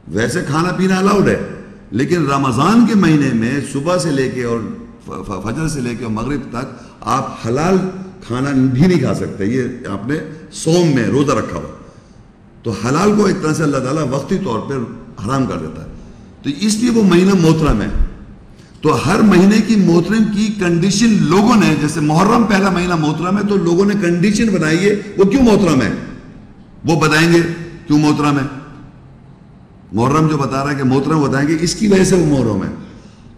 ویسے کھانا پینا الاؤڈ ہے، لیکن رمضان کے مہینے میں صبح سے لے کے اور فجر سے لے کے مغرب تک آپ حلال کھانا بھی نہیں کھا سکتے. یہ آپ نے صوم میں روزہ رکھا ہوا، تو حلال کو ایک طرح سے اللہ تعالیٰ وقتی طور پر حرام کر دیتا ہے. تو اس لیے وہ مہینہ محترم ہے. تو ہر مہینے کی محترم کی کنڈیشن لوگوں نے، جیسے محرم پہلا مہینہ محترم ہے تو لوگوں نے کنڈیشن بنائی ہے وہ کیوں محترم ہے، وہ بتائیں گے کیوں محترم ہے. محرم جو بتا رہا ہے کہ محترم بتائیں گے اس کی وجہ سے وہ محرم ہے.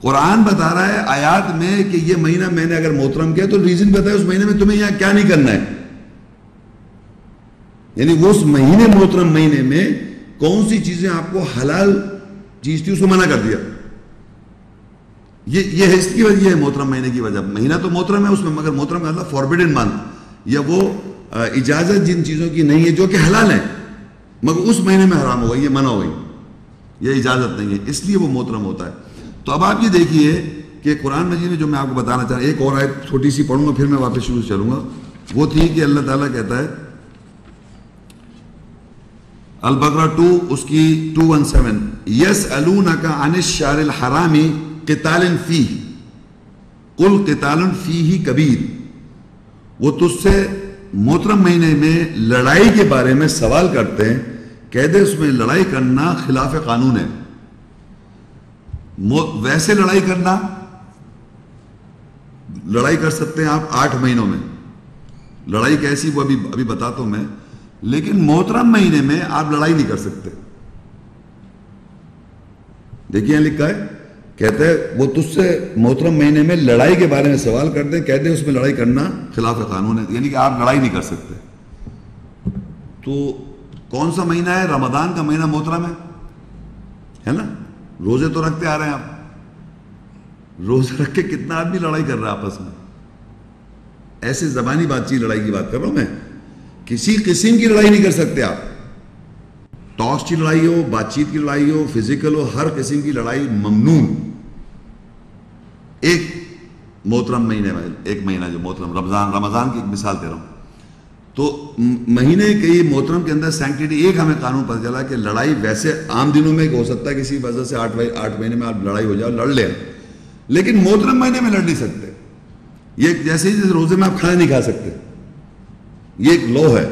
قرآن بتا رہا ہے آیات میں کہ یہ مہینہ میں نے اگر محترم کیا تو ریزن بتایا اس مہینے میں تمہیں یہاں کیا نہیں کرنا ہے. یعنی وہ اس مہینے محترم مہینے میں کون سی چیزیں آپ کو حلال چیز تھی اس کو منع کر دیا. یہ ہے اس کی وجہ ہے محترم مہینے کی وجہ. مہینہ تو محترم ہے اس میں، مگر محترم کا مطلب فاربیڈن منتھ، یا وہ اجازت جن چیزوں کی نہیں ہے جو کہ حلال ہیں مگر اس مہینے میں حرام ہو گئی، یہ منع ہو گئی، یہ اجازت نہیں ہے، اس لیے وہ محترم ہوتا ہے. تو اب آپ یہ دیکھیے کہ قرآن مجید میں جو میں آپ کو بتانا چاہ رہا ہوں، ایک اور آیت چھوٹی سی پڑھوں گا پھر میں واپس شروع سے چلوں گا. وہ تھی کہ اللہ تعالیٰ کہتا ہے البقرہ 2 اس کی 217 یسألونک عن الشہر الحرام قتال فیہ قل قتال فیہ کبیر. وہ تجھ سے محترم مہینے میں لڑائی کے بارے میں سوال کرتے ہیں، کہہ دے اس میں لڑائی کرنا خلاف قانون ہے. ویسے لڑائی کرنا، لڑائی کر سکتے ہیں آپ 8 مہینوں میں، لڑائی کیسی وہ ابھی بتاتا ہوں میں، لیکن محترم مہینے میں آپ لڑائی نہیں کر سکتے. دیکھیے یہاں لکھا ہے، کہتے ہیں وہ تجھ سے محترم مہینے میں لڑائی کے بارے میں سوال کرتے ہیں، کہتے ہیں اس میں لڑائی کرنا خلاف قانون ہے، یعنی کہ آپ لڑائی نہیں کر سکتے. تو کون سا مہینہ ہے؟ رمضان کا مہینہ محترم ہے نا. روزے تو رکھتے آ رہے ہیں آپ، روزے رکھ کے کتنا آدمی لڑائی کر رہا ہے آپس میں. ایسے زبانی بات چیت لڑائی کی بات کر رہا ہوں میں، کسی قسم کی لڑائی نہیں کر سکتے آپ. ٹاس کی لڑائی ہو، بات چیت کی لڑائی ہو، فزیکل ہو، ہر قسم کی لڑائی ممنوع. ایک محترم مہینے میں، ایک مہینہ جو محترم رمضان کی ایک مثال دے رہا ہوں. تو مہینے کے محترم کے اندر سینکٹیٹی ایک ہمیں قانون پتہ چلا کہ لڑائی ویسے عام دنوں میں ہو سکتا ہے کسی وجہ سے 8 مہینے میں آپ لڑائی ہو جاؤ لڑ لیں، لیکن محترم مہینے میں لڑ نہیں سکتے. یہ جیسے ہی روزے میں آپ کھانا نہیں کھا سکتے، یہ ایک لو ہے،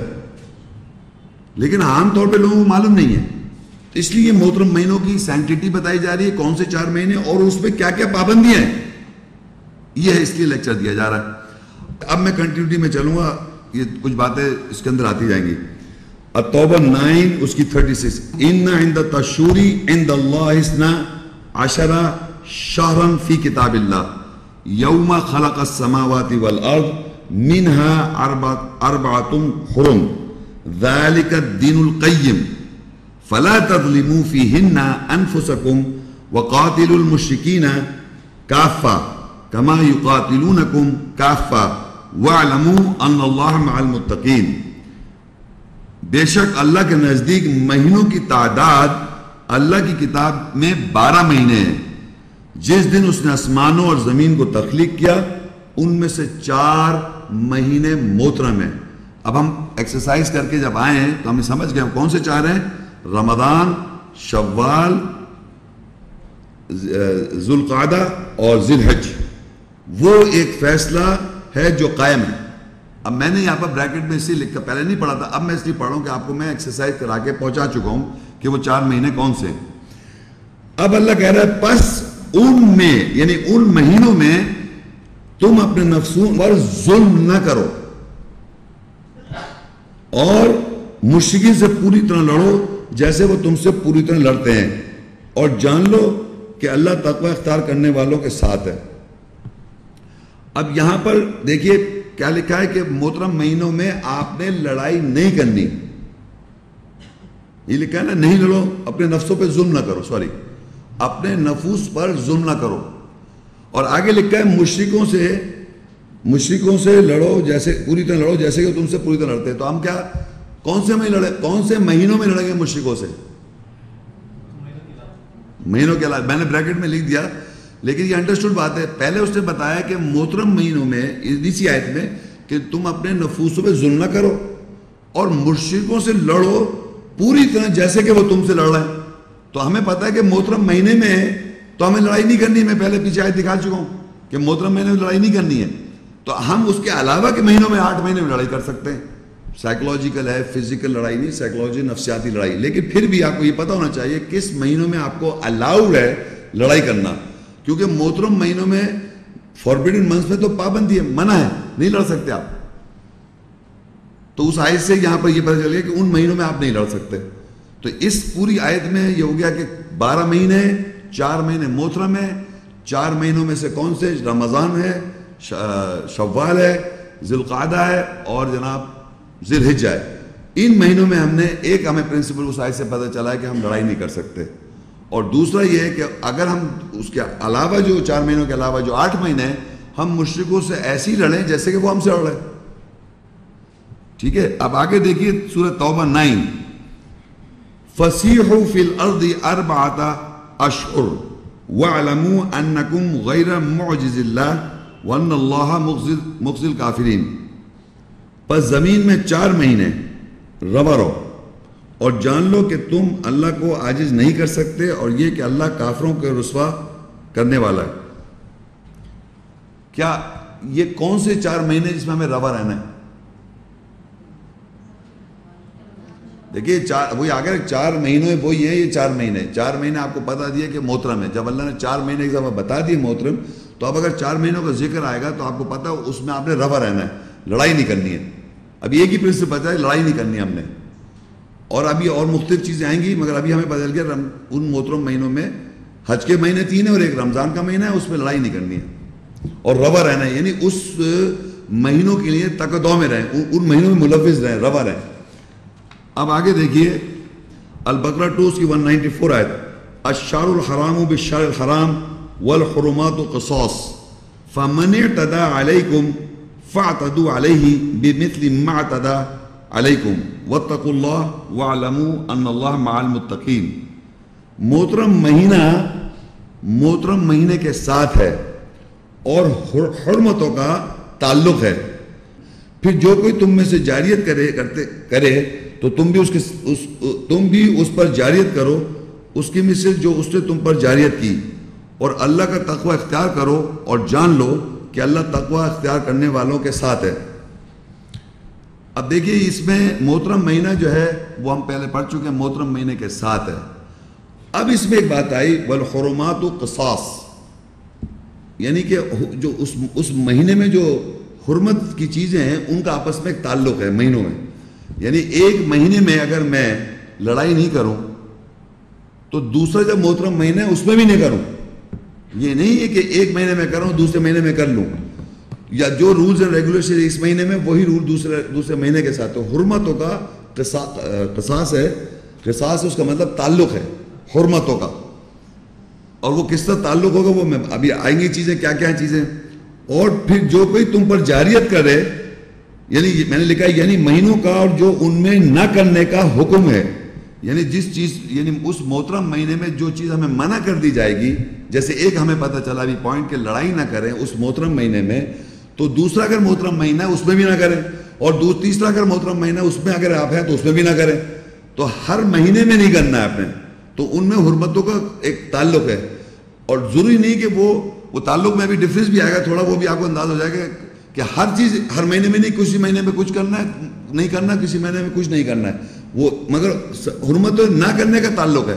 لیکن عام طور پہ لوگوں کو معلوم نہیں ہے. اس لیے محترم مہینوں کی سینکٹیٹی بتائی جا رہی ہے، کون سے 4 مہینے اور اس پہ کیا کیا پابندیاں ہیں، یہ ہے اس لیے لیکچر دیا جا رہا ہے. اب میں کنٹینیوٹی میں چلوں گا، یہ کچھ باتیں اس کے اندر آتی جائیں گی. التوبہ 9 اس کی 36 ان عند تشوری عند اللہ 12 شہرا فی کتاب اللہ یوم خلق السماوات والارض منها 4 حرم ذلك الدین القیم فلا تظلموا فیہن انفسکم وقاتلوا المشرکین کافہ کما یقاتلونکم کافہ وَاعْلَمُوا أَنَّ اللَّهَ مَعَ الْمُتَّقِينَ. بے شک اللہ کے نزدیک مہینوں کی تعداد اللہ کی کتاب میں 12 مہینے ہیں. جس دن اس نے آسمانوں اور زمین کو تخلیق کیا ان میں سے 4 مہینے محترم ہیں. اب ہم ایکسرسائز کر کے جب آئے ہیں تو ہمیں سمجھ گئے ہم کون سے 4 ہیں، رمضان، شوال، ذوالقعدہ اور ذی الحج. وہ ایک فیصلہ ہے جو قائم ہے. اب میں نے یہاں پر بریکٹ میں اس لیے لکھا، پہلے نہیں پڑھا تھا، اب میں اس لیے پڑھ رہا ہوں کہ آپ کو میں ایکسرسائز کرا کے پہنچا چکا ہوں کہ وہ 4 مہینے کون سے ہیں. اب اللہ کہہ رہا ہے پس ان میں یعنی ان مہینوں میں تم اپنے نفسوں پر ظلم نہ کرو اور مشرکین سے پوری طرح لڑو جیسے وہ تم سے پوری طرح لڑتے ہیں، اور جان لو کہ اللہ تقوی اختیار کرنے والوں کے ساتھ ہے. اب یہاں پر دیکھیے کیا لکھا ہے کہ محترم مہینوں میں آپ نے لڑائی نہیں کرنی. یہ لکھا ہے نا، نہیں لڑو، اپنے نفسوں پہ ظلم نہ کرو، اپنے نفوس پر ظلم نہ کرو. اور آگے لکھا ہے مشرکوں سے لڑو جیسے پوری طرح لڑو جیسے کہ تم سے پوری طرح لڑتے ہیں. تو ہم کیا کون سے مہینوں میں لڑیں گے مشرکوں سے؟ مہینوں کے علاوہ میں نے بریکٹ میں لکھ دیا، لیکن یہ انڈرسٹوڈ بات ہے. پہلے اس نے بتایا کہ محترم مہینوں میں اسی آیت میں کہ تم اپنے نفوسوں پہ ظلم نہ کرو اور مشرکوں سے لڑو پوری طرح جیسے کہ وہ تم سے لڑ رہے ہیں. تو ہمیں پتہ ہے کہ محترم مہینے میں تو ہمیں لڑائی نہیں کرنی ہے. میں پہلے پیچھے آیت دکھا چکا ہوں کہ محترم مہینے میں لڑائی نہیں کرنی ہے. تو ہم اس کے علاوہ کے مہینوں میں 8 مہینے میں لڑائی کر سکتے ہیں. سائیکولوجیکل ہے, فزیکل لڑائی نہیں, سائیکولوجی نفسیاتی لڑائی. لیکن پھر بھی آپ کو یہ پتہ ہونا چاہیے کس مہینوں میں آپ کو الاؤڈ ہے لڑائی کرنا, کیونکہ محترم مہینوں میں فوربیڈن منتھس میں تو پابندی ہے, منع ہے, نہیں لڑ سکتے آپ. تو اس آیت سے یہاں پر یہ پتہ چل گیا کہ ان مہینوں میں آپ نہیں لڑ سکتے. تو اس پوری آیت میں یہ ہو گیا کہ 12 مہینے, 4 مہینے محترم ہے. 4 مہینوں میں سے کون سے؟ رمضان ہے, شوال ہے, ذی القعدہ ہے اور جناب ذی الحجہ ہے. ان مہینوں میں ہم نے ایک ہمیں پرنسپل اس آیت سے پتہ چلا ہے کہ ہم لڑائی نہیں کر سکتے. اور دوسرا یہ ہے کہ اگر ہم اس کے علاوہ جو 4 مہینوں کے علاوہ جو 8 مہینے ہیں ہم مشرکوں سے ایسی لڑیں جیسے کہ وہ ہم سے لڑ رہے. ٹھیک ہے, اب آگے دیکھیے سورہ توبہ 9. فَسِيحُوا فِي الْأَرْضِ 4 أَشْهُرٍ وَاعْلَمُوا أَنَّكُمْ غَيْرَ مُعْجِزِ اللَّهِ وَأَنَّ اللَّهَ مُخْزِي الْكَافِرِينَ. پس زمین میں 4 مہینے روا رہو اور جان لو کہ تم اللہ کو عاجز نہیں کر سکتے, اور یہ کہ اللہ کافروں کو رسوا کرنے والا ہے. کیا یہ کون سے 4 مہینے جس میں ہمیں روا رہنا ہے؟ دیکھیے وہی آگے 4 مہینوں میں وہی ہے, یہ 4 مہینے. 4 مہینے آپ کو بتا دیا کہ محترم ہے. جب اللہ نے 4 مہینے کے ساتھ بتا دیے محترم, تو اب اگر 4 مہینوں کا ذکر آئے گا تو آپ کو پتا اس میں آپ نے روا رہنا ہے, لڑائی نہیں کرنی ہے. ابھی ایک ہی پرنسپل بتا ہے, لڑائی نہیں کرنی ہے ہم نے. اور ابھی اور مختلف چیزیں آئیں گی, مگر ابھی ہمیں پتہ چل گیا ان محترم مہینوں میں حج کے مہینے 3 ہیں اور ایک رمضان کا مہینہ ہے, اس میں لڑائی نہیں کرنی ہے اور روا رہنا ہے. یعنی اس مہینوں کے لیے تقدو میں رہیں, ان مہینوں میں ملوث رہیں, روا رہیں. اب آگے دیکھیے البقرہ 2 اس کی 194 آیت. الشہر الحرام بالشہر الحرام والحرمات قصاص فمن اعتدى علیکم فاعتدوا علیہ بمثل ما اعتدى علیکم واتقوا اللہ واعلموا ان اللہ مع المتقین. محترم مہینے کے ساتھ ہے اور حرمتوں کا تعلق ہے. پھر جو کوئی تم میں سے جاریت کرے تو تم بھی اس پر جاریت کرو اس کی مثل جو اس نے تم پر جاریت کی, اور اللہ کا تقوی اختیار کرو اور جان لو کہ اللہ تقوی اختیار کرنے والوں کے ساتھ ہے. اب دیکھیے اس میں محترم مہینہ جو ہے وہ ہم پہلے پڑھ چکے ہیں, محترم مہینے کے ساتھ ہے. اب اس میں ایک بات آئی والحرمات قصاص, یعنی کہ جو اس مہینے میں جو حرمت کی چیزیں ہیں ان کا آپس میں ایک تعلق ہے مہینوں میں. یعنی ایک مہینے میں اگر میں لڑائی نہیں کروں تو دوسرا جب محترم مہینہ ہے اس میں بھی نہیں کروں. یہ نہیں ہے کہ ایک مہینے میں کروں دوسرے مہینے میں کر لوں, یا جو رولز اینڈ ریگولیشن اس مہینے میں وہی رول دوسرے مہینے کے ساتھ. تو حرمتوں کا قصاص ہے, قصاص اس کا مطلب تعلق ہے حرمتوں کا. اور وہ کس طرح تعلق ہوگا وہ میں ابھی آئیں گی چیزیں, کیا کیا ہیں چیزیں. اور پھر جو کوئی تم پر جاریت کرے, یعنی میں نے لکھا ہے یعنی مہینوں کا اور جو ان میں نہ کرنے کا حکم ہے. یعنی جس چیز, یعنی اس محترم مہینے میں جو چیز ہمیں منع کر دی جائے گی, جیسے ایک ہمیں پتہ چلا ابھی پوائنٹ کہ لڑائی نہ کریں اس محترم مہینے میں, تو دوسرا اگر محترم مہینہ ہے اس میں بھی نہ کریں, اور تیسرا اگر محترم مہینہ اس میں اگر آپ ہیں تو اس میں بھی نہ کریں. تو ہر مہینے میں نہیں کرنا ہے آپ نے. تو ان میں حرمتوں کا ایک تعلق ہے, اور ضروری نہیں کہ وہ تعلق میں بھی ڈفرینس بھی آئے گا تھوڑا, وہ بھی آپ کو انداز ہو جائے گا کہ ہر چیز ہر مہینے میں نہیں, کسی مہینے میں کچھ کرنا ہے نہیں کرنا, کسی مہینے میں کچھ نہیں کرنا ہے. وہ مگر حرمت نہ کرنے کا تعلق ہے,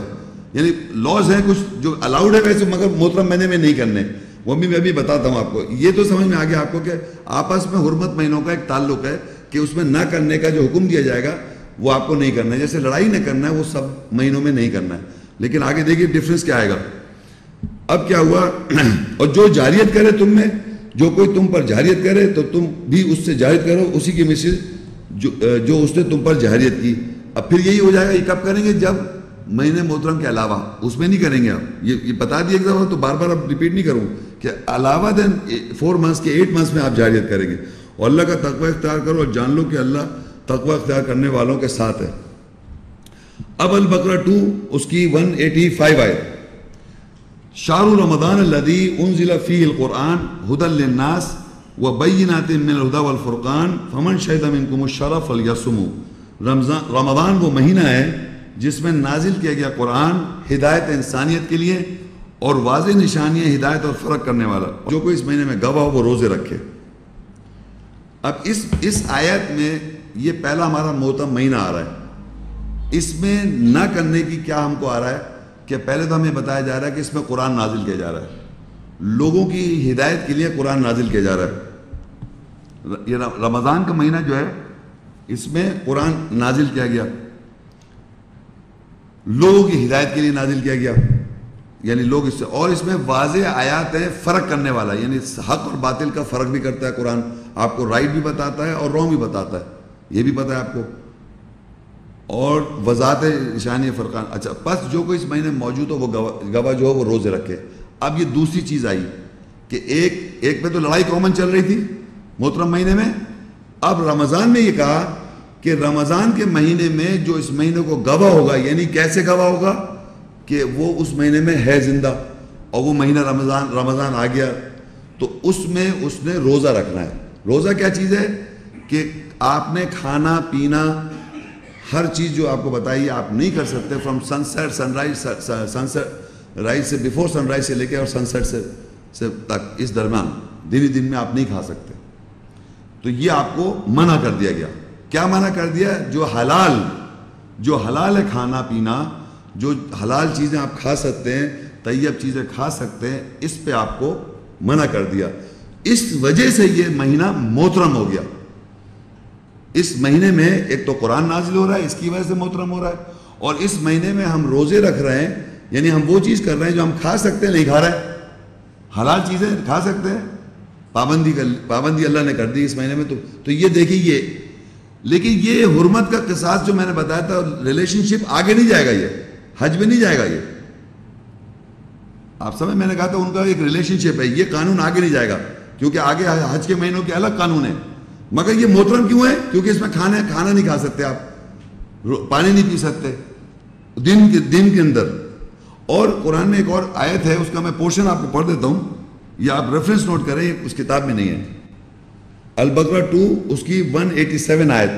یعنی لاز ہیں کچھ جو الاؤڈ ہے ویسے, مگر محترم مہینے میں نہیں کرنے. وہ بھی میں بھی بتاتا ہوں آپ کو, یہ تو سمجھ میں آ گیا آپ کو کہ آپس میں حرمت مہینوں کا ایک تعلق ہے کہ اس میں نہ کرنے کا جو حکم دیا جائے گا وہ آپ کو نہیں کرنا ہے. جیسے لڑائی نہ کرنا ہے وہ سب مہینوں میں نہیں کرنا ہے. لیکن آگے دیکھیے ڈفرینس کیا آئے گا. اب کیا ہوا, اور جو جاریت کرے تم میں, جو کوئی تم پر جاریت کرے تو تم بھی اس سے جاریت کرو اسی کی مثل جو اس نے تم پر جاریت کی. اب پھر یہی ہو جائے گا, یہ کب کریں گے جب مہینے محترم کے علاوہ, اس میں نہیں کریں گے. آپ یہ بتا دیے ایک دفعہ, تو بار بار اب ریپیٹ نہیں کروں کہ علاوہ دین 4 منتھس کے 8 منتھس میں آپ جاریت کریں گے. اور اللہ کا تقوی اختیار کرو اور جان لو کہ اللہ تقوی اختیار کرنے والوں کے ساتھ ہے. اب البقرہ 2 اس کی 185 آئے. شہر رمضان الذی انزل فیہ القرآن ھدی للناس وبینات من الھدی والفرقان فمن شہد منکم الشہر فلیصمہ. رمضان وہ مہینہ ہے جس میں نازل کیا گیا قرآن ہدایت انسانیت کے لیے اور واضح نشانیاں ہدایت اور فرق کرنے والا. جو کوئی اس مہینے میں گواہ ہو وہ روزے رکھے. اب اس آیت میں یہ پہلا ہمارا محترم مہینہ آ رہا ہے. اس میں نہ کرنے کی کیا ہم کو آ رہا ہے کہ پہلے تو ہمیں بتایا جا رہا ہے کہ اس میں قرآن نازل کیا جا رہا ہے, لوگوں کی ہدایت کے لیے قرآن نازل کیا جا رہا ہے. یہ رمضان کا مہینہ جو ہے اس میں قرآن نازل کیا گیا, لوگوں کی ہدایت کے لیے نازل کیا گیا, یعنی لوگ اس سے, اور اس میں واضح آیات ہیں فرق کرنے والا, یعنی حق اور باطل کا فرق بھی کرتا ہے قرآن, آپ کو رائٹ بھی بتاتا ہے اور رانگ بھی بتاتا ہے, یہ بھی پتہ ہے آپ کو, اور وضاحت نشانی فرقان. اچھا, پس جو کوئی اس مہینے میں موجود ہو وہ گواہ جو ہو وہ روزے رکھے. اب یہ دوسری چیز آئی کہ ایک میں تو لڑائی کامن چل رہی تھی محترم مہینے میں, اب رمضان میں یہ کہا کہ رمضان کے مہینے میں جو اس مہینے کو گواہ ہوگا, یعنی کیسے گواہ ہوگا کہ وہ اس مہینے میں ہے زندہ اور وہ مہینہ رمضان آ گیا تو اس میں اس نے روزہ رکھنا ہے. روزہ کیا چیز ہے کہ آپ نے کھانا پینا ہر چیز جو آپ کو بتائی آپ نہیں کر سکتے, from sunset sunrise سے بیفور سن رائز سے لے کے اور سن سیٹ سے تک اس درمیان دن میں آپ نہیں کھا سکتے. تو یہ آپ کو منع کر دیا گیا. کیا منع کر دیا؟ جو حلال ہے کھانا پینا, جو حلال چیزیں آپ کھا سکتے ہیں, طیب چیزیں کھا سکتے ہیں, اس پہ آپ کو منع کر دیا. اس وجہ سے یہ مہینہ محترم ہو گیا. اس مہینے میں ایک تو قرآن نازل ہو رہا ہے, اس کی وجہ سے محترم ہو رہا ہے, اور اس مہینے میں ہم روزے رکھ رہے ہیں, یعنی ہم وہ چیز کر رہے ہیں جو ہم کھا سکتے ہیں نہیں کھا رہے ہیں. حلال چیزیں کھا سکتے ہیں, پابندی اللہ نے کر دی اس مہینے میں. تو یہ دیکھیے یہ, لیکن یہ حرمت کا قصاص جو میں نے بتایا تھا, ریلیشن شپ آگے نہیں جائے گا, یہ حج میں نہیں جائے گا. یہ آپ سمجھ, میں نے کہا تھا ان کا ایک ریلیشن شپ ہے, یہ قانون آگے نہیں جائے گا کیونکہ آگے حج کے مہینوں کے الگ قانون ہیں. مگر یہ محترم کیوں ہے؟ کیونکہ اس میں کھانا نہیں کھا سکتے آپ, پانی نہیں پی سکتے دن کے اندر. اور قرآن میں ایک اور آیت ہے, اس کا میں پورشن آپ کو پڑھ دیتا ہوں, یہ آپ ریفرنس نوٹ کریں, اس کتاب میں نہیں ہے. البقرہ 2 اس کی 187 آیت,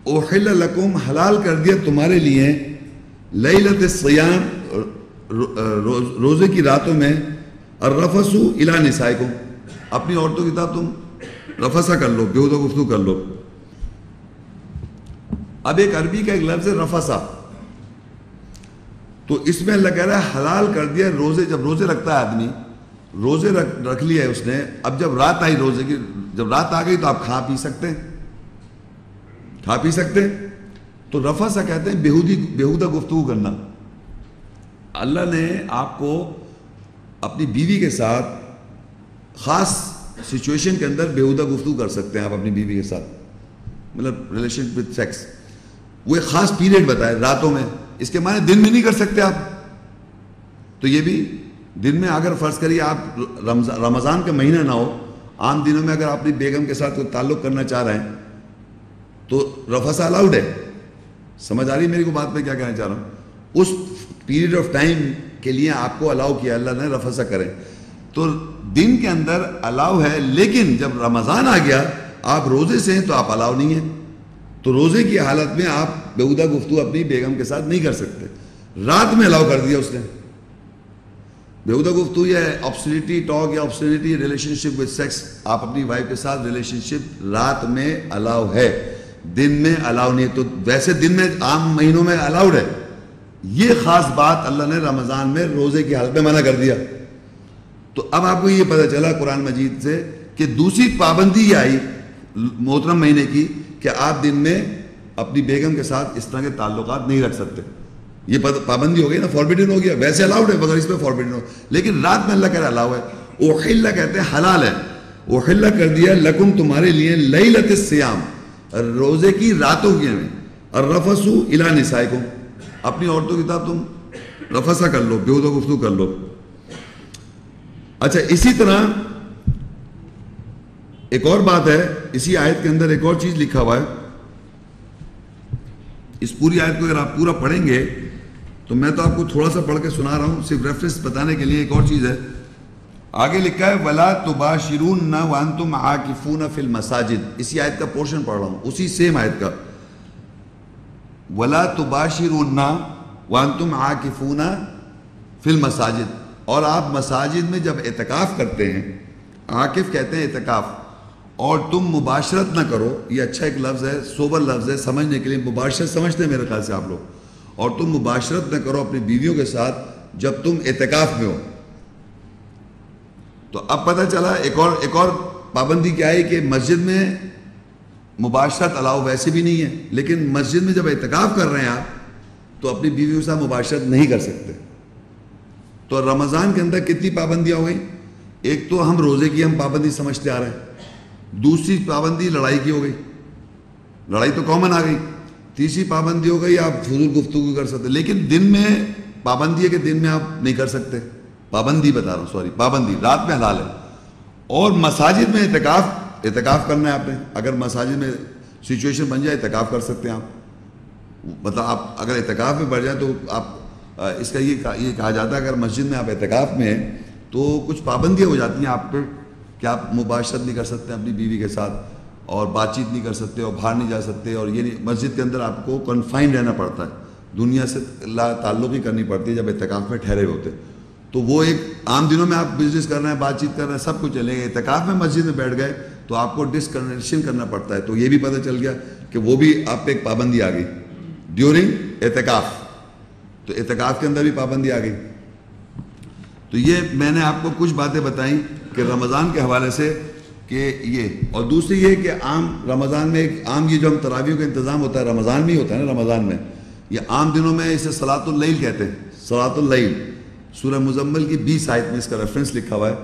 احل لکم حلال کر دیا تمہارے لیے لیلۃ الصیام روزے کی راتوں میں, الرفث الی نسائکم اپنی عورتوں کی طرف تم رفسہ کر لو, بیہودہ گفتگو کر لو. اب ایک عربی کا ایک لفظ ہے رفسہ, تو اس میں اللہ کہہ رہا ہے حلال کر دیا روزے. جب روزے رکھتا ہے آدمی, روزے رکھ لیا ہے اس نے, اب جب رات آئی روزے کی, جب رات آ گئی تو آپ کھا پی سکتے. تو رفسہ کہتے ہیں بیہودہ گفتگو کرنا. اللہ نے آپ کو اپنی بیوی کے ساتھ خاص سچویشن کے اندر بیہودہ گفتگو کر سکتے ہیں آپ اپنی بیوی کے ساتھ, مطلب ریلیشن وتھ سیکس. وہ ایک خاص پیریڈ بتائے راتوں میں, اس کے معنی دن میں نہیں کر سکتے آپ. تو یہ بھی دن میں, اگر فرض کریے آپ رمضان کا مہینہ نہ ہو, عام دنوں میں اگر آپ اپنی بیگم کے ساتھ کوئی تعلق کرنا چاہ رہے ہیں تو رفسہ الاؤڈ ہے. سمجھ آ رہی میری کو بات میں کیا کہنا چاہ رہا ہوں؟ اس پیریڈ آف ٹائم کے لیے آپ کو الاؤ کیا اللہ نے رفسہ کرے, تو دن کے اندر الاؤ ہے. لیکن جب رمضان آ گیا, آپ روزے سے ہیں تو آپ الاؤ نہیں ہیں, تو روزے کی حالت میں آپ بیہودہ گفتگو اپنی بیگم کے ساتھ نہیں کر سکتے. رات میں الاؤ کر دیا اس نے بیہودہ گفتگو یا آبسنیٹی ٹاک یا آبسنیٹی ریلیشن شپ وتھ سیکس, آپ اپنی وائف کے ساتھ ریلیشن شپ رات میں الاؤ ہے, دن میں الاؤ نہیں. تو ویسے دن میں عام مہینوں میں الاؤڈ ہے, یہ خاص بات اللہ نے رمضان میں روزے کی حالت میں منع کر دیا. تو اب آپ کو یہ پتہ چلا قرآن مجید سے کہ دوسری پابندی یہ آئی محترم مہینے کی کہ آپ دن میں اپنی بیگم کے ساتھ اس طرح کے تعلقات نہیں رکھ سکتے. یہ پابندی ہو گئی نا, فاربیڈن ہو گیا. ویسے الاؤڈ ہے مگر اس میں فاربیڈن ہو, لیکن رات میں اللہ کہہ رہا الاؤ ہے. احل کہتے ہیں حلال ہے, احل کر دیا لکم تمہارے لیے لیلۃ الصیام روزے کی راتوں کے میں, الرفث الی نسائکم اپنی عورتوں کی طرف تم رفسہ کر لو, بیہودہ گفتگو کر لو. اچھا, اسی طرح ایک اور بات ہے, اسی آیت کے اندر ایک اور چیز لکھا ہوا ہے. اس پوری آیت کو اگر آپ پورا پڑھیں گے تو میں تو آپ کو تھوڑا سا پڑھ کے سنا رہا ہوں, صرف ریفرنس بتانے کے لیے. ایک اور چیز ہے, آگے لکھا ہے وَلَا تُبَاشِرُونَ وَأَنْتُمْ عَاكِفُونَ فِي الْمَسَاجِدِ. اسی آیت کا پورشن پڑھ رہا ہوں, اسی سیم آیت کا. وَلَا تُبَاشِرُونَ وَأَنْتُمْ عَاكِفُونَ فِي الْمَسَاجِدِ، اور آپ مساجد میں جب اعتکاف کرتے ہیں، عاکف کہتے ہیں اعتکاف، اور تم مباشرت نہ کرو، یہ اچھا ایک لفظ ہے، سوبر لفظ ہے سمجھنے کے لیے، مباشرت سمجھتے ہیں میرے خیال سے آپ لوگ، اور تم مباشرت نہ کرو اپنی بیویوں کے ساتھ جب تم اعتکاف میں ہو۔ تو اب پتہ چلا ایک اور پابندی کیا ہے کہ مسجد میں مباشرت الاؤ ویسے بھی نہیں ہے، لیکن مسجد میں جب اعتکاف کر رہے ہیں آپ تو اپنی بیویوں کے ساتھ مباشرت نہیں کر سکتے۔ تو رمضان کے اندر کتنی پابندیاں ہو گئیں؟ ایک تو ہم روزے کی ہم پابندی سمجھتے آ رہے ہیں، دوسری پابندی لڑائی کی ہو گئی، لڑائی تو کامن آ گئی، تیسری پابندی ہو گئی آپ فضول گفتگو کر سکتے، لیکن دن میں پابندی ہے کہ دن میں آپ نہیں کر سکتے، پابندی بتا رہا ہوں، سوری پابندی، رات میں حلال ہے۔ اور مساجد میں اعتکاف کرنا ہے آپ نے، اگر مساجد میں سچویشن بن جائے اعتکاف کر سکتے ہیں آپ، مطلب آپ اگر اعتکاف میں بڑھ جائیں تو آپ اس کا یہ کہا جاتا ہے اگر مسجد میں آپ اعتکاف میں ہیں تو کچھ پابندیاں ہو جاتی ہیں آپ پہ کہ آپ مباشرت نہیں کر سکتے اپنی بیوی کے ساتھ، اور بات چیت نہیں کر سکتے، اور باہر نہیں جا سکتے، اور یہ نہیں، مسجد کے اندر آپ کو کنفائن رہنا پڑتا ہے، دنیا سے تعلق ہی کرنی پڑتی ہے جب اعتکاف میں ٹھہرے ہوتے۔ تو وہ ایک عام دنوں میں آپ بزنس کر رہے ہیں، بات چیت کر رہے ہیں، سب کچھ چلے گا، اعتکاف میں مسجد میں بیٹھ گئے تو آپ کو ڈسکنیکشن کرنا پڑتا ہے۔ تو یہ بھی پتہ چل گیا کہ وہ بھی آپ پہ ایک پابندی آ گئی ڈیورنگ اعتکاف، تو اعتکاف کے اندر بھی پابندی آ گئی۔ تو یہ میں نے آپ کو کچھ باتیں بتائیں کہ رمضان کے حوالے سے کہ یہ، اور دوسری یہ کہ عام رمضان میں ایک عام یہ جو ہم تراویح کا انتظام ہوتا ہے رمضان میں ہی ہوتا ہے نا، رمضان میں یہ عام دنوں میں اسے صلاۃ اللیل کہتے ہیں، صلاۃ اللیل، سورہ مزمل کی 20 آیت میں اس کا ریفرنس لکھا ہوا ہے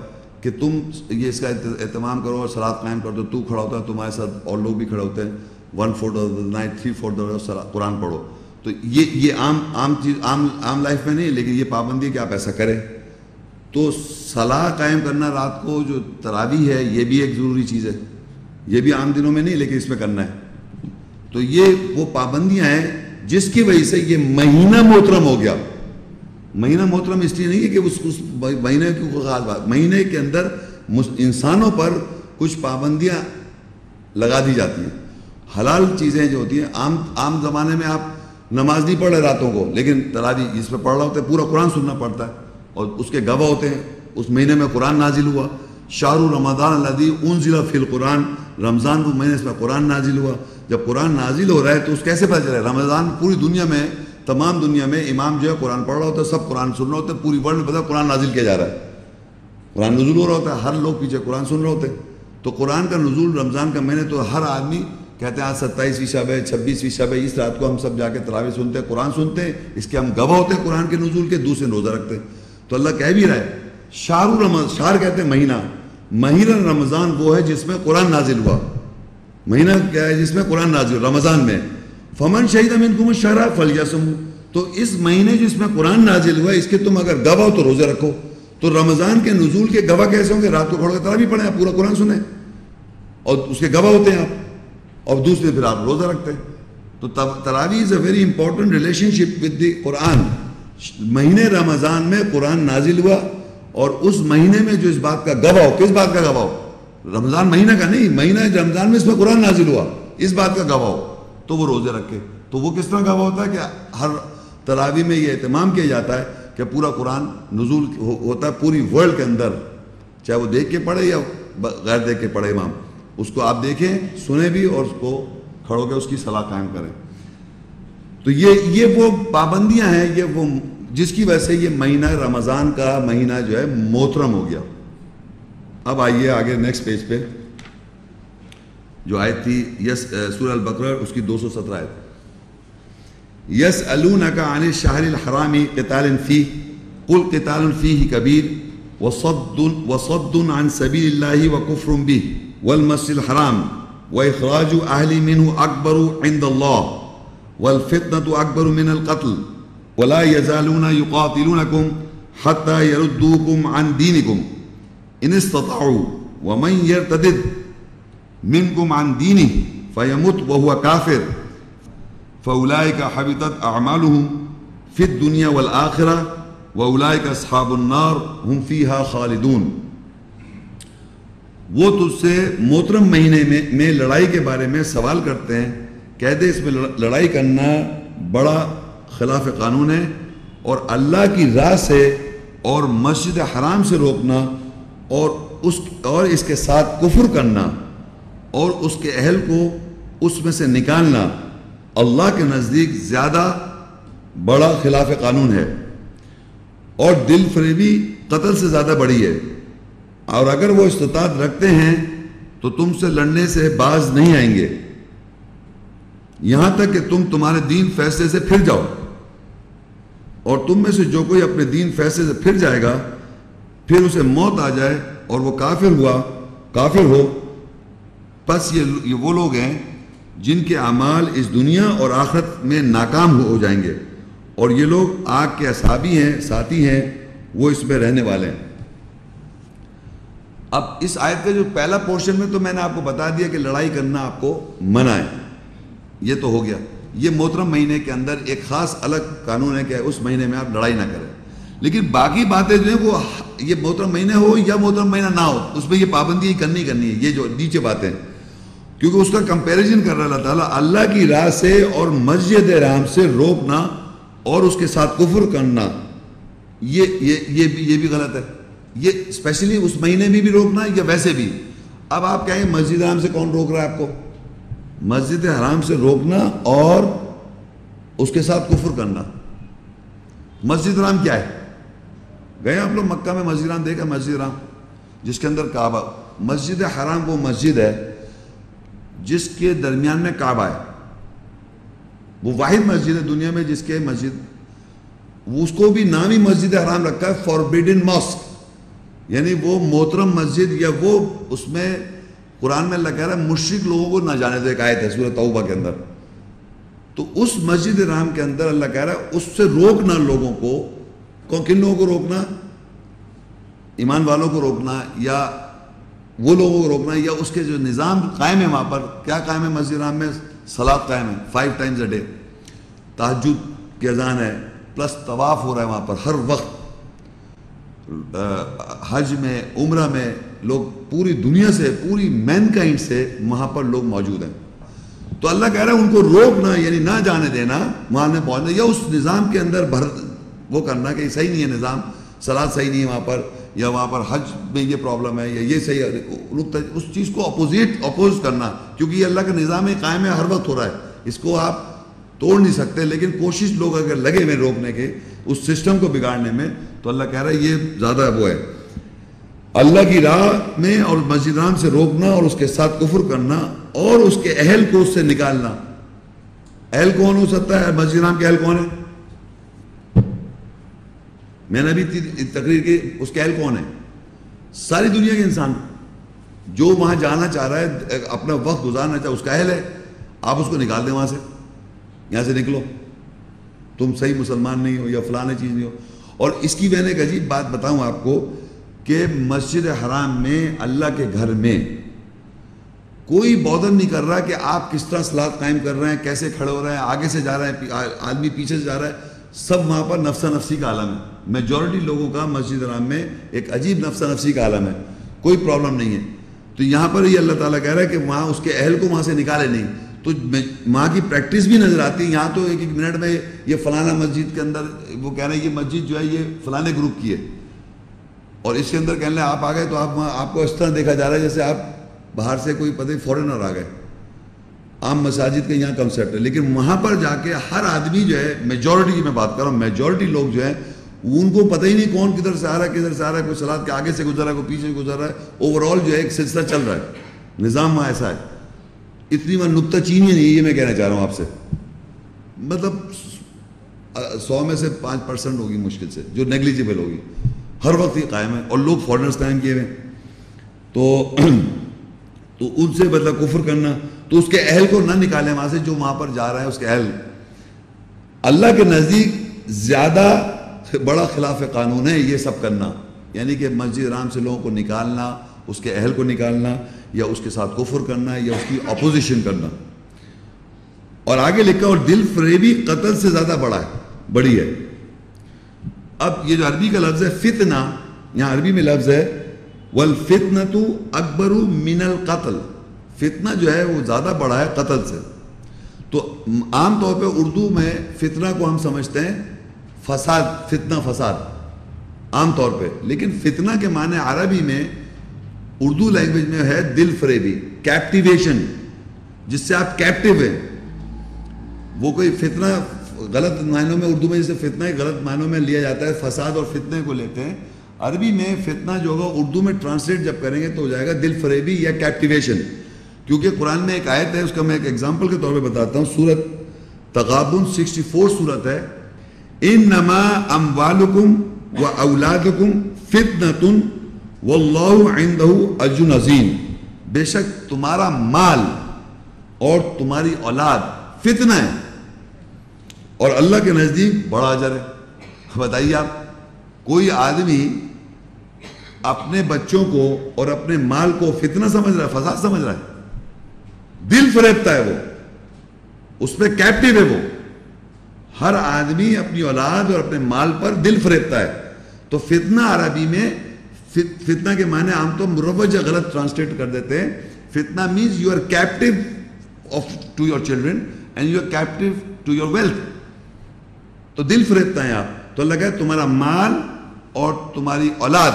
کہ تم یہ اس کا اہتمام کرو اور صلاۃ قائم کر دو، تو کھڑا ہوتا ہے تمہارے ساتھ اور لوگ بھی کھڑے ہوتے ہیں، 1/4 of the night 3/4 of the Quran پڑھو۔ تو یہ عام چیز عام لائف میں نہیں، لیکن یہ پابندی ہے کہ آپ ایسا کریں۔ تو صلاح قائم کرنا رات کو جو تراویح ہے یہ بھی ایک ضروری چیز ہے، یہ بھی عام دنوں میں نہیں لیکن اس میں کرنا ہے۔ تو یہ وہ پابندیاں ہیں جس کی وجہ سے یہ مہینہ محترم ہو گیا۔ مہینہ محترم اس لیے نہیں ہے کہ اس مہینے کی کوئی خاص بات، مہینے کے اندر انسانوں پر کچھ پابندیاں لگا دی جاتی ہیں، حلال چیزیں جو ہوتی ہیں۔ عام زمانے میں آپ نماز نہیں پڑھ رہے راتوں کو، لیکن تراویح جس میں پڑھ رہا ہوتا ہے پورا قرآن سننا پڑتا ہے اور اس کے گواہ ہوتے ہیں، اس مہینے میں قرآن نازل ہوا، شہر رمضان الذی انزل فی القرآن، رمضان وہ مہینے اس میں قرآن نازل ہوا۔ جب قرآن نازل ہو رہا ہے تو اس کیسے پتہ چلے؟ رمضان پوری دنیا میں، تمام دنیا میں امام جو ہے قرآن پڑھ رہا ہوتا ہے، سب قرآن سن رہے ہوتے ہیں، پوری ورلڈ میں پتہ قرآن نازل کیا جا رہا ہے، قرآن نزول ہو رہا ہوتا ہے، ہر لوگ پیچھے قرآن سن رہے ہوتے ہیں۔ تو قرآن کا نزول رمضان کا مہینے تو ہر آدمی کہتے ہیں آج 27ویں شب ہے، 26ویں شب ہے، اس رات کو ہم سب جا کے تراویح سنتے ہیں، قرآن سنتے ہیں، اس کے ہم گواہ ہوتے ہیں قرآن کے نزول کے، دوسرے روزہ رکھتے ہیں۔ تو اللہ کہہ بھی رہا ہے شہر رمضان، شہر کہتے ہیں مہینہ رمضان وہ ہے جس میں قرآن نازل ہوا، مہینہ کیا ہے جس میں قرآن نازل رمضان میں، فمن شہد منکم الشہر فلیصم، تو اس مہینے جس میں قرآن نازل ہوا اس کے تم اگر گواہ ہو تو روزے رکھو۔ تو رمضان کے نزول کے گواہ کیسے ہوں گے؟ رات کو کھڑ کے تراویح پڑھیں، آپ پورا قرآن سنیں اور اس کے گواہ ہوتے ہیں آپ، اور دوسرے پھر آپ روزہ رکھتے ہیں۔ تو تراویح is a very important relationship with the Quran. مہینے رمضان میں قرآن نازل ہوا اور اس مہینے میں جو اس بات کا گواہ ہو، کس بات کا گواہ ہو؟ رمضان مہینہ کا نہیں، مہینہ رمضان میں اس میں قرآن نازل ہوا، اس بات کا گواہ ہو تو وہ روزے رکھے۔ تو وہ کس طرح گواہ ہوتا ہے کہ ہر تراویح میں یہ اہتمام کیا جاتا ہے کہ پورا قرآن نزول ہوتا ہے پوری ورلڈ کے اندر، چاہے وہ دیکھ کے پڑھے یا غیر دیکھ کے پڑھے امام، اس کو آپ دیکھیں سنیں بھی اور اس کو کھڑو کے اس کی صلاح قائم کریں۔ تو یہ وہ پابندیاں ہیں، یہ وہ جس کی وجہ سے یہ مہینہ رمضان کا مہینہ جو ہے محترم ہو گیا۔ اب آئیے آگے نیکسٹ پیج پہ جو آیت تھی سورہ البقرہ اس کی 217 آیت، یسألونک عن الشہر الحرام قتال فیہ قل قتال فیہ کبیر وصد عن سبیل اللہ وکفر بہ والمسجد الحرام واخراج اہل منہ اکبر عند اللہ والفتنة اکبر من القتل ولا يزالون يقاتلونكم حتى يردوكم عن دينكم ان استطاعوا ومن يرتد منكم عن دينه فيمت وهو كافر فأولئك حبطت أعمالهم في الدنيا والآخرة وأولئك أصحاب النار هم فيها خالدون۔ وہ تجھ سے محترم مہینے میں لڑائی کے بارے میں سوال کرتے ہیں، کہتے اس میں لڑائی کرنا بڑا خلاف قانون ہے، اور اللہ کی راہ سے اور مسجد حرام سے روکنا اور اس کے ساتھ کفر کرنا اور اس کے اہل کو اس میں سے نکالنا اللہ کے نزدیک زیادہ بڑا خلاف قانون ہے، اور دل فریبی قتل سے زیادہ بڑی ہے، اور اگر وہ استطاعت رکھتے ہیں تو تم سے لڑنے سے باز نہیں آئیں گے یہاں تک کہ تم تمہارے دین فیصلے سے پھر جاؤ، اور تم میں سے جو کوئی اپنے دین فیصلے سے پھر جائے گا پھر اسے موت آ جائے اور وہ کافر ہو، پس یہ وہ لوگ ہیں جن کے اعمال اس دنیا اور آخرت میں ناکام ہو جائیں گے، اور یہ لوگ آگ کے اصحابی ہیں، ساتھی ہیں، وہ اس میں رہنے والے ہیں۔ اب اس آیت کا جو پہلا پورشن میں تو میں نے آپ کو بتا دیا کہ لڑائی کرنا آپ کو منع ہے، یہ تو ہو گیا۔ یہ محترم مہینے کے اندر ایک خاص الگ قانون ہے کہ اس مہینے میں آپ لڑائی نہ کریں، لیکن باقی باتیں جو ہیں وہ یہ محترم مہینے ہو یا محترم مہینہ نہ ہو اس میں یہ پابندی کرنی ہے، یہ جو نیچے باتیں، کیونکہ اس کا کمپیریزن کر رہا اللہ تعالیٰ، اللہ کی راہ سے اور مسجد حرام سے روکنا اور اس کے ساتھ کفر کرنا یہ بھی غلط ہے، یہ اسپیشلی اس مہینے میں بھی روکنا یا ویسے بھی۔ اب آپ کہیں مسجد حرام سے کون روک رہا ہے آپ کو؟ مسجد حرام سے روکنا اور اس کے ساتھ کفر کرنا۔ مسجد حرام کیا ہے؟ گئے آپ لوگ مکہ میں مسجد حرام دیکھا؟ مسجد حرام جس کے اندر کعبہ، مسجد حرام وہ مسجد ہے جس کے درمیان میں کعبہ ہے، وہ واحد مسجد ہے دنیا میں جس کے مسجد، اس کو بھی نام ہی مسجد حرام رکھا ہے، فوربیڈن ماسک، یعنی وہ محترم مسجد، یا وہ اس میں قرآن میں اللہ کہہ رہا ہے مشرک لوگوں کو نہ جانے دے، ایک آیت ہے سورہ توبہ کے اندر۔ تو اس مسجد حرام کے اندر اللہ کہہ رہا ہے اس سے روکنا لوگوں کو، کن لوگوں کو روکنا؟ ایمان والوں کو روکنا، یا وہ لوگوں کو روکنا، یا اس کے جو نظام قائم ہے وہاں پر۔ کیا قائم ہے مسجد حرام میں؟ صلاۃ قائم ہے 5 times a day، تہجد کی اذان ہے، پلس طواف ہو رہا ہے وہاں پر ہر وقت۔ حج میں، عمرہ میں لوگ پوری دنیا سے، پوری مین کائنڈ سے وہاں پر لوگ موجود ہیں۔ تو اللہ کہہ رہا ہے ان کو روکنا، یعنی نہ جانے دینا وہاں میں پہنچنا، یا اس نظام کے اندر وہ کرنا کہ صحیح نہیں ہے نظام، صلاۃ صحیح نہیں ہے وہاں پر، یا وہاں پر حج میں یہ پرابلم ہے، یا یہ صحیح ہے، اس چیز کو اپوز کرنا، کیونکہ یہ اللہ کا نظام ہے، قائم ہے، ہر وقت ہو رہا ہے، اس کو آپ توڑ نہیں سکتے۔ لیکن کوشش لوگ اگر لگے ہوئے روکنے کے، اس سسٹم کو بگاڑنے میں، تو اللہ کہہ رہا ہے یہ زیادہ وہ ہے۔ اللہ کی راہ میں اور مسجد حرام سے روکنا اور اس کے ساتھ کفر کرنا اور اس کے اہل کو اس سے نکالنا۔ اہل کون ہو سکتا ہے؟ مسجد حرام کے اہل کون ہے؟ میں نے ابھی تقریر کی، اس کے اہل کون ہے؟ ساری دنیا کے انسان جو وہاں جانا چاہ رہا ہے، اپنا وقت گزارنا چاہ، اس کا اہل ہے۔ آپ اس کو نکال دیں وہاں سے، یہاں سے نکلو، تم صحیح مسلمان نہیں ہو یا فلانے چیز نہیں ہو۔ اور اس کی میں نے ایک عجیب بات بتاؤں آپ کو کہ مسجد حرام میں، اللہ کے گھر میں کوئی بودر نہیں کر رہا کہ آپ کس طرح صلاۃ قائم کر رہے ہیں، کیسے کھڑے ہو رہے ہیں، آگے سے جا رہا ہے آدمی، پیچھے سے جا رہا ہے، سب وہاں پر نفسا نفسی کا عالم ہے۔ میجورٹی لوگوں کا مسجد حرام میں ایک عجیب نفسا نفسی کا عالم ہے، کوئی پرابلم نہیں ہے۔ تو یہاں پر یہ اللہ تعالیٰ کہہ رہا ہے کہ وہاں اس کے اہل کو وہاں سے نکالے نہیں، تو وہاں کی پریکٹس بھی نظر آتی ہے۔ یہاں تو ایک ایک منٹ میں یہ فلانا مسجد کے اندر وہ کہہ رہے ہیں یہ مسجد جو ہے یہ فلانے گروپ کی ہے، اور اس کے اندر کہنے لیں آپ آ گئے تو آپ کو اس طرح دیکھا جا رہا ہے جیسے آپ باہر سے کوئی پتہ فورنر آ گئے۔ عام مساجد کا یہاں کنسیپٹ ہے، لیکن وہاں پر جا کے ہر آدمی جو ہے، میجورٹی کی میں بات کر رہا ہوں، میجورٹی لوگ جو ہیں ان کو پتہ ہی نہیں کون کدھر سے آ رہا ہے، کدھر سے آ رہا ہے، کوئی صلاۃ کے آگے سے گزر رہا ہے، کوئی پیچھے سے گزر رہا ہے، اوور آل جو ہے ایک سلسلہ چل رہا ہے، نظام وہاں ایسا ہے۔ اتنی میں نکتہ چینی نہیں ہے، یہ میں کہنا چاہ رہا ہوں آپ سے، مطلب 100 میں سے 5% ہوگی مشکل سے جو نیگلیجیبل ہوگی، ہر وقت یہ قائم ہے، اور لوگ فارنرز قائم کیے ہوئے ہیں۔ تو ان سے مطلب کفر کرنا، تو اس کے اہل کو نہ نکالیں وہاں سے، جو وہاں پر جا رہا ہے اس کے اہل۔ اللہ کے نزدیک زیادہ بڑا خلاف قانون ہے یہ سب کرنا، یعنی کہ مسجد حرام سے لوگوں کو نکالنا، اس کے اہل کو نکالنا، یا اس کے ساتھ کفر کرنا، یا اس کی اپوزیشن کرنا۔ اور آگے لکھا اور دل فریبی قتل سے زیادہ بڑی ہے۔ اب یہ جو عربی کا لفظ ہے فتنہ، یہاں عربی میں لفظ ہے وَالْفِتْنَةُ أَكْبَرُ مِنَ الْقَتْلِ، فتنہ جو ہے وہ زیادہ بڑا ہے قتل سے۔ تو عام طور پہ اردو میں فتنہ کو ہم سمجھتے ہیں فساد، فتنہ فساد عام طور پہ، لیکن فتنہ کے معنی عربی میں اردو لینگویج میں ہے دل فریبی، کیپٹیویشن، جس سے آپ کیپٹیو ہیں. وہ کوئی فتنہ غلط معنوں میں اردو میں جسے فتنہ غلط معنوں میں لیا جاتا ہے، فساد اور فتنے کو لیتے ہیں. عربی میں فتنہ جو ہوگا اردو میں ٹرانسلیٹ جب کریں گے تو ہو جائے گا دل فریبی یا کیپٹیویشن. کیونکہ قرآن میں ایک آیت ہے، اس کا میں ایک ایگزامپل کے طور پہ بتاتا ہوں. سورت تغابن 64 سورت ہے. انما اموالکم و اولادکم فتنۃ واللہ عندہ اجر عظیم. بے شک تمہارا مال اور تمہاری اولاد فتنہ ہے اور اللہ کے نزدیک بڑا اجر ہے. بتائیے آپ، کوئی آدمی اپنے بچوں کو اور اپنے مال کو فتنہ سمجھ رہا ہے، فساد سمجھ رہا ہے؟ دل فریبتا ہے، وہ اس پہ کیپٹیو ہے. وہ ہر آدمی اپنی اولاد اور اپنے مال پر دل فریبتا ہے. تو فتنہ عربی میں فتنہ کے معنی عام طور مروج یا غلط ٹرانسلیٹ کر دیتے ہیں. فتنہ means you are captive to your children and you are captive to your wealth. تو دل فریبتا ہے آپ. تو اللہ کہے تمہارا مال اور تمہاری اولاد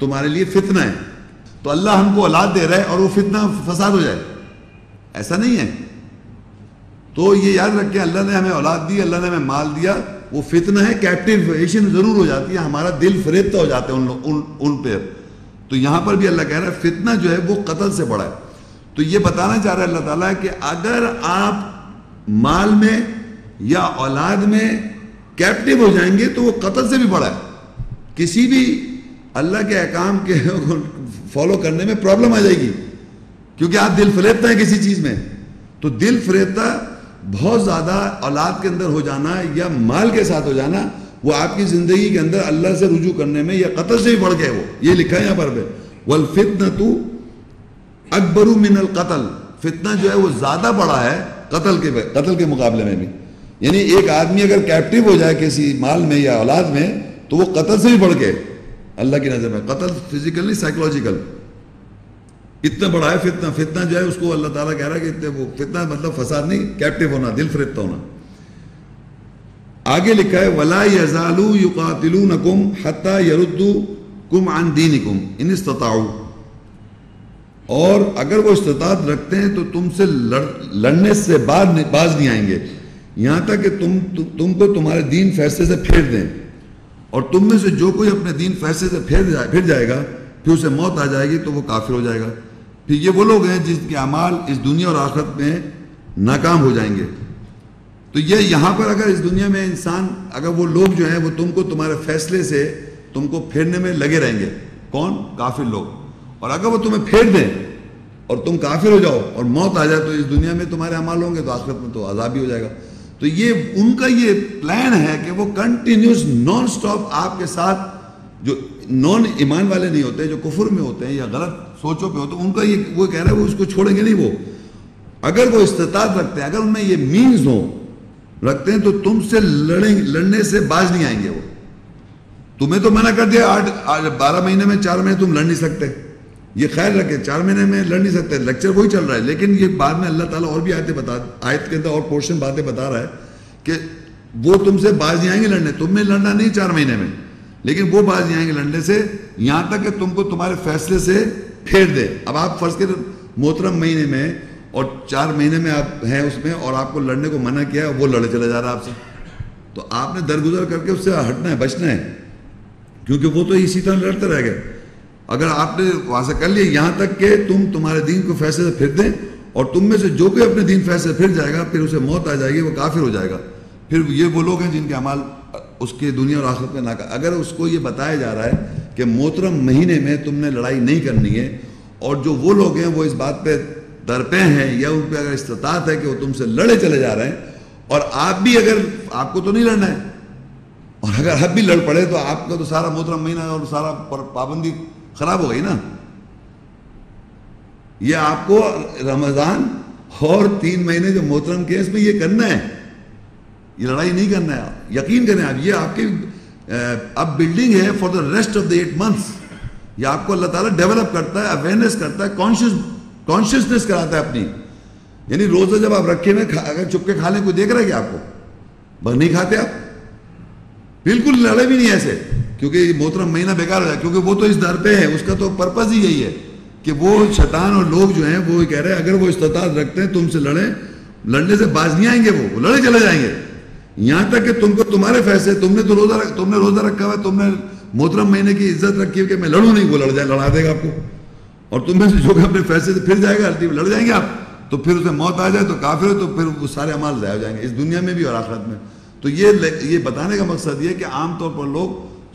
تمہارے لیے فتنہ ہے. تو اللہ ہم کو اولاد دے رہا ہے اور وہ فتنہ فساد ہو جائے؟ ایسا نہیں ہے. تو یہ یاد رکھیں، اللہ نے ہمیں اولاد دی، اللہ نے ہمیں مال دیا، وہ فتنہ ہے، کیپٹیویشن ضرور ہو جاتی ہے، ہمارا دل فریبتا ہو جاتا ہے ان پہ. تو یہاں پر بھی اللہ کہہ رہا ہے فتنہ جو ہے وہ قتل سے بڑا ہے. تو یہ بتانا چاہ رہا ہے اللہ تعالیٰ کہ اگر آپ مال میں یا اولاد میں کیپٹیو ہو جائیں گے تو وہ قتل سے بھی بڑا ہے. کسی بھی اللہ کے احکام کے فالو کرنے میں پرابلم آ جائے گی، کیونکہ آپ دل فریبتا ہیں کسی چیز میں. تو دل فریبتا بہت زیادہ اولاد کے اندر ہو جانا یا مال کے ساتھ ہو جانا، وہ آپ کی زندگی کے اندر اللہ سے رجوع کرنے میں یا قتل سے بھی بڑھ گئے. وہ یہ لکھا ہے یہاں پر والفتنۃ اکبر من القتل. فتنہ جو ہے وہ زیادہ بڑا ہے قتل کے مقابلے میں بھی. یعنی ایک آدمی اگر کیپٹیو ہو جائے کسی مال میں یا اولاد میں تو وہ قتل سے بھی بڑھ گئے اللہ کی نظر میں. قتل فزیکل نہیں، سائیکولوجیکل. اتنا بڑا ہے فتنہ. فتنہ جو ہے اس کو اللہ تعالیٰ کہہ رہا ہے کہ وہ فتنہ مطلب فساد نہیں، کیپٹیو ہونا، دل فریبتا ہونا. آگے لکھا ہے وَلَا يَزَالُوا يُقَاتِلُونَكُمْ حَتَّى يَرُدُّوكُمْ عَنْ دِينِكُمْ إِنِ استطاعوا. اور اگر وہ استطاعت رکھتے ہیں تو تم سے لڑنے سے باز نہیں آئیں گے یہاں تک کہ تم کو تمہارے دین فیصلے سے پھیر دیں. اور تم میں سے جو کوئی اپنے دین فیصلے سے پھر جائے گا، پھر اسے موت آ جائے گی تو وہ کافر ہو جائے گا. پھر یہ وہ لوگ ہیں جن کے اعمال اس دنیا اور آخرت میں ناکام ہو جائیں گے. تو یہ یہاں پر اگر اس دنیا میں انسان، اگر وہ لوگ جو ہیں وہ تم کو تمہارے فیصلے سے تم کو پھیرنے میں لگے رہیں گے. کون؟ کافر لوگ. اور اگر وہ تمہیں پھیر دیں اور تم کافر ہو جاؤ اور موت آ جائے تو اس دنیا میں تمہارے اعمال ہوں گے تو آخرت میں تو عذاب بھی ہو جائے گا. تو یہ ان کا یہ پلان ہے کہ وہ کنٹینیوس نان سٹاپ آپ کے ساتھ، جو نان ایمان والے نہیں ہوتے، جو کفر میں ہوتے ہیں یا غلط سوچوں پہ ہوتے ہیں، ان کا یہ وہ کہہ رہا ہے وہ اس کو چھوڑیں گے نہیں. وہ اگر وہ استطاعت رکھتے ہیں، اگر ان میں یہ مینز رکھتے ہیں تو تم سے لڑنے سے باز نہیں آئیں گے. وہ تمہیں تو منع کر دیا 12 مہینے میں 4 مہینے تم لڑ نہیں سکتے. یہ خیال رکھے 4 مہینے میں لڑ نہیں سکتے، لیکچر وہی چل رہا ہے. لیکن یہ بعد میں اللہ تعالیٰ اور بھی آیت کے اندر اور پورشن باتیں بتا رہا ہے کہ وہ تم سے باز نہیں آئیں گے لڑنے. تم میں لڑنا نہیں 4 مہینے میں، لیکن وہ باز نہیں آئیں گے لڑنے سے یہاں تک کہ تم کو تمہارے فیصلے سے پھیر دے. اب آپ فرض کے محترم مہینے میں اور 4 مہینے میں آپ ہیں اس میں اور آپ کو لڑنے کو منع کیا، وہ لڑے چلا جا رہا ہے آپ سے، تو آپ نے درگزر کر کے اس سے ہٹنا ہے، بچنا ہے، کیونکہ وہ تو اسی طرح لڑتے رہ گئے. اگر آپ نے وہاں سے کر لیا یہاں تک کہ تمہارے دین کو فیصلے سے پھر دیں، اور تم میں سے جو کوئی اپنے دین فیصلے سے پھر جائے گا پھر اسے موت آ جائے گی، وہ کافر ہو جائے گا. پھر یہ وہ لوگ ہیں جن کے اعمال اس کے دنیا اور آخرت میں ناکام. اگر اس کو یہ بتایا جا رہا ہے کہ محترم مہینے میں تم نے لڑائی نہیں کرنی ہے، اور جو وہ لوگ ہیں وہ اس بات پہ درپے ہیں یا ان پہ اگر استطاعت ہے کہ وہ تم سے لڑے چلے جا رہے ہیں، اور آپ بھی اگر آپ کو تو نہیں لڑنا ہے، اور اگر آپ بھی لڑ پڑے تو آپ کا تو سارا محترم مہینہ اور سارا پابندی خراب ہو گئی نا. یہ آپ کو رمضان اور 3 مہینے جو محترم کے اس میں یہ کرنا ہے، یہ لڑائی نہیں کرنا ہے. یقین کریں آپ، یہ آپ کی اب بلڈنگ ہے for the rest of the 8 months. یہ آپ کو اللہ تعالیٰ ڈیولپ کرتا ہے، اویئرنیس کرتا ہے، کانشیسنیس کراتا ہے اپنی. یعنی روزہ جب آپ رکھے ہوئے اگر چپ کے کھا لیں کوئی دیکھ رہا ہے کیا آپ کو؟ بس نہیں کھاتے آپ، بالکل لڑے بھی نہیں ایسے، کیونکہ یہ محترم مہینہ بیکار ہو جائے، کیونکہ وہ تو اس در پہ ہے، اس کا تو پرپز ہی یہی ہے کہ وہ شیطان اور لوگ جو ہیں وہ کہہ رہے ہیں اگر وہ استطاعت رکھتے ہیں تم سے لڑیں، لڑنے سے باز نہیں آئیں گے، وہ لڑے چلے جائیں گے، یہاں تک کہ تم کو تمہارے فیصلے، تم نے روزہ رکھا ہوا ہے، تم نے محترم مہینے کی عزت رکھی ہے کہ میں لڑوں نہیں، وہ لڑا دے گا آپ کو، اور تم میں سے جو کہ اپنے فیصلے سے پھر جائے گا الٹی لڑ جائیں گے آپ، تو پھر اسے موت آ جائے تو کافر ہے، تو پھر وہ سارے اعمال ضائع ہو جائیں گے اس دنیا میں بھی اور آخرت میں۔ تو یہ بتانے کا مقصد یہ ہے کہ عام طور پر لوگ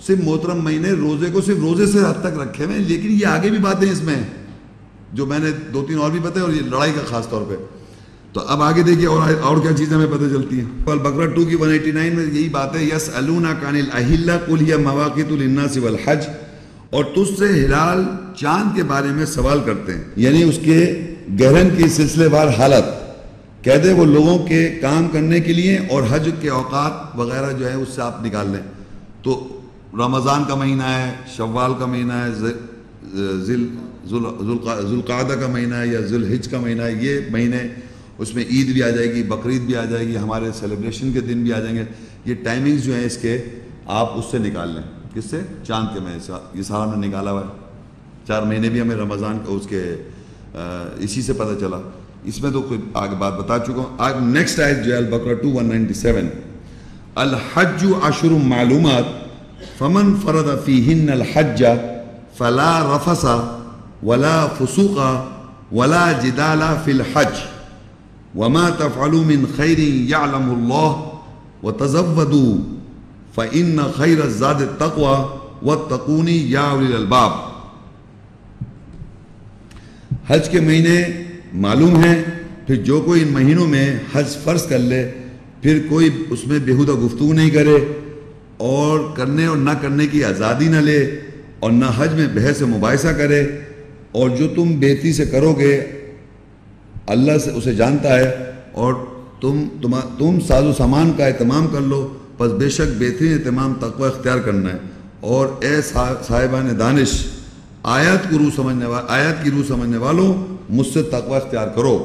صرف محترم مہینے روزے کو صرف روزے سے حد تک رکھے ہوئے ہیں، لیکن یہ آگے بھی باتیں اس میں ہیں جو میں نے 2-3 اور بھی بتائے، اور یہ لڑائی کا خاص طور پہ۔ تو اب آگے دیکھیے اور کیا چیزیں ہمیں پتہ چلتی ہیں۔ البقرہ 2 کی 189 میں یہی بات ہے، یسألونک عن الاہلہ قل ہی مواقیت للناس والحج، اور تجھ سے ہلال چاند کے بارے میں سوال کرتے ہیں، یعنی اس کے گرہن کی سلسلے وار حالت، کہہ دے وہ لوگوں کے کام کرنے کے لیے، اور حج کے اوقات وغیرہ جو ہے اس سے آپ نکال لیں۔ تو رمضان کا مہینہ ہے، شوال کا مہینہ ہے، ذوالقعدہ کا مہینہ ہے یا ذوالحج کا مہینہ ہے، یہ مہینے اس میں عید بھی آ جائے گی، بقرعید بھی آ جائے گی، ہمارے سیلیبریشن کے دن بھی آ جائیں گے، یہ ٹائمنگز جو ہیں اس کے آپ اس سے نکال لیں، کس سے؟ چاند کے مہینے سے۔ یہ سارا ہم نے نکالا ہوا ہے، 4 مہینے بھی ہمیں رمضان کا اس کے اسی سے پتہ چلا، اس میں تو کوئی آگے بات بتا چکا ہوں۔ آج نیکسٹ آیت جو ہے البقرہ 2:197، الحج اشہر معلومات فمن فرض فیہن الحج فلا رفث ولا فسوق ولا جدال فی الحج وما تفعلوا من خیر یعلم اللہ وتزودوا فإن خیر الزاد التقوی واتقون یا اولی الالباب۔ حج کے مہینے معلوم ہیں، پھر جو کوئی ان مہینوں میں حج فرض کر لے، پھر کوئی اس میں بیہودہ گفتگو نہیں کرے، اور کرنے اور نہ کرنے کی آزادی نہ لے، اور نہ حج میں بحث مباحثہ کرے، اور جو تم بہتری سے کرو گے اللہ سے اسے جانتا ہے، اور تم ساز و سامان کا اہتمام کر لو، پس بے شک بہترین اہتمام تقوی اختیار کرنا ہے۔ اور اے صاحبان دانش، آیات کی روح سمجھنے والوں، مجھ سے تقوی اختیار کرو۔